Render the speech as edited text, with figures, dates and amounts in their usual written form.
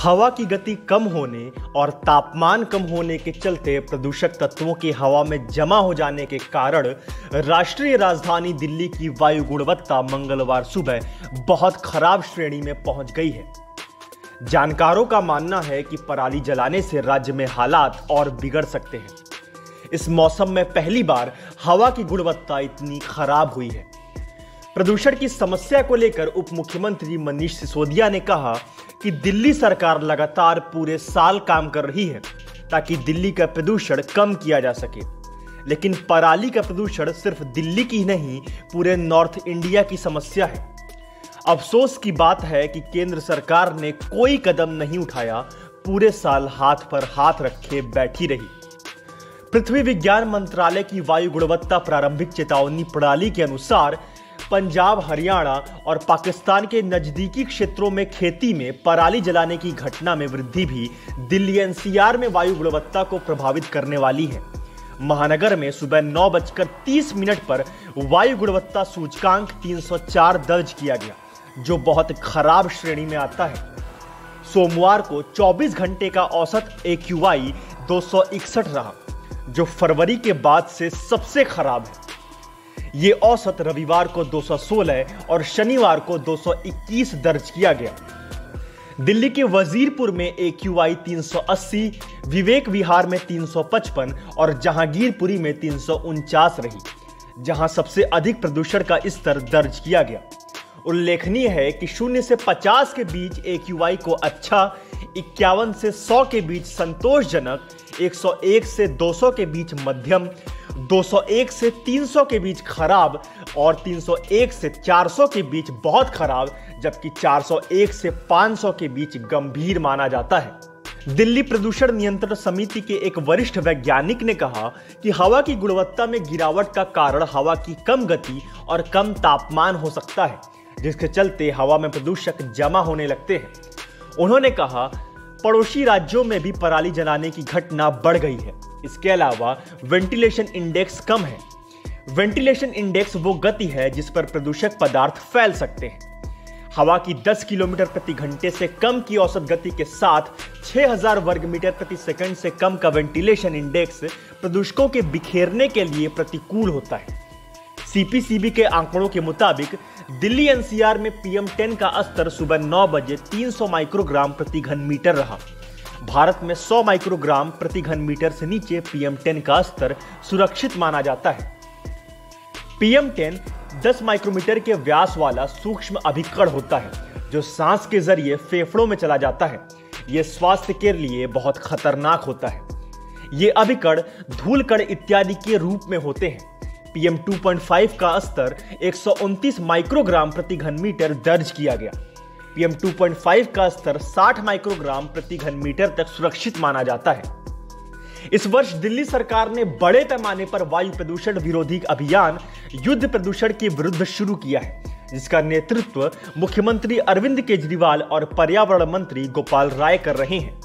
हवा की गति कम होने और तापमान कम होने के चलते प्रदूषक तत्वों के हवा में जमा हो जाने के कारण राष्ट्रीय राजधानी दिल्ली की वायु गुणवत्ता मंगलवार सुबह बहुत खराब श्रेणी में पहुंच गई है। जानकारों का मानना है कि पराली जलाने से राज्य में हालात और बिगड़ सकते हैं। इस मौसम में पहली बार हवा की गुणवत्ता इतनी खराब हुई है। प्रदूषण की समस्या को लेकर उप मुख्यमंत्री मनीष सिसोदिया ने कहा कि दिल्ली सरकार लगातार पूरे साल काम कर रही है ताकि दिल्ली का प्रदूषण कम किया जा सके, लेकिन पराली का प्रदूषण सिर्फ दिल्ली की ही नहीं, पूरे नॉर्थ इंडिया की समस्या है। अफसोस की बात है कि केंद्र सरकार ने कोई कदम नहीं उठाया, पूरे साल हाथ पर हाथ रखे बैठी रही। पृथ्वी विज्ञान मंत्रालय की वायु गुणवत्ता प्रारंभिक चेतावनी प्रणाली के अनुसार पंजाब, हरियाणा और पाकिस्तान के नजदीकी क्षेत्रों में खेती में पराली जलाने की घटना में वृद्धि भी दिल्ली एनसीआर में वायु गुणवत्ता को प्रभावित करने वाली है। महानगर में सुबह 9:30 पर वायु गुणवत्ता सूचकांक 304 दर्ज किया गया, जो बहुत खराब श्रेणी में आता है। सोमवार को 24 घंटे का औसत AQI 261 रहा, जो फरवरी के बाद से सबसे खराब है। ये औसत रविवार को 216 और शनिवार को 221 दर्ज किया गया। दिल्ली के वजीरपुर में AQI 380, विवेक विहार में 355 और जहांगीरपुरी में 349 रही, जहां सबसे अधिक प्रदूषण का स्तर दर्ज किया गया। उल्लेखनीय है कि 0 से 50 के बीच AQI को अच्छा, 51 से 100 के बीच संतोषजनक, 101 से 200 के बीच मध्यम, 201 से 300 के बीच खराब और 301 से 400 के बीच बहुत खराब, जबकि 401 से 500 के बीच गंभीर माना जाता है। दिल्ली प्रदूषण नियंत्रण समिति के एक वरिष्ठ वैज्ञानिक ने कहा कि हवा की गुणवत्ता में गिरावट का कारण हवा की कम गति और कम तापमान हो सकता है, जिसके चलते हवा में प्रदूषक जमा होने लगते हैं। उन्होंने कहा, पड़ोसी राज्यों में भी पराली जलाने की घटना बढ़ गई है। इसके अलावा वेंटिलेशन इंडेक्स कम है। वेंटिलेशन इंडेक्स वो गति है जिस पर प्रदूषक पदार्थ फैल सकते हैं। हवा की 10 किलोमीटर प्रति घंटे से कम की औसत गति के साथ 6000 वर्ग मीटर प्रति सेकंड से कम का वेंटिलेशन इंडेक्स प्रदूषकों के बिखेरने के लिए प्रतिकूल होता है। CPCB के आंकड़ों के मुताबिक दिल्ली NCR में PM10 का स्तर सुबह 9 बजे 300 माइक्रोग्राम प्रति घन मीटर रहा। भारत में 100 माइक्रोग्राम प्रति घन मीटर से नीचे PM10 का स्तर सुरक्षित माना जाता है। PM10 10 माइक्रोमीटर के व्यास वाला सूक्ष्म अभिकण होता है, जो सांस के जरिए फेफड़ों में चला जाता है। यह स्वास्थ्य के लिए बहुत खतरनाक होता है। ये अभिकण धूल कण इत्यादि के रूप में होते हैं। PM2.5 का स्तर 129 माइक्रोग्राम प्रति घन मीटर दर्ज किया गया। PM2.5 का स्तर 60 माइक्रोग्राम प्रति घन मीटर तक सुरक्षित माना जाता है। इस वर्ष दिल्ली सरकार ने बड़े पैमाने पर वायु प्रदूषण विरोधी अभियान युद्ध प्रदूषण के विरुद्ध शुरू किया है, जिसका नेतृत्व मुख्यमंत्री अरविंद केजरीवाल और पर्यावरण मंत्री गोपाल राय कर रहे हैं।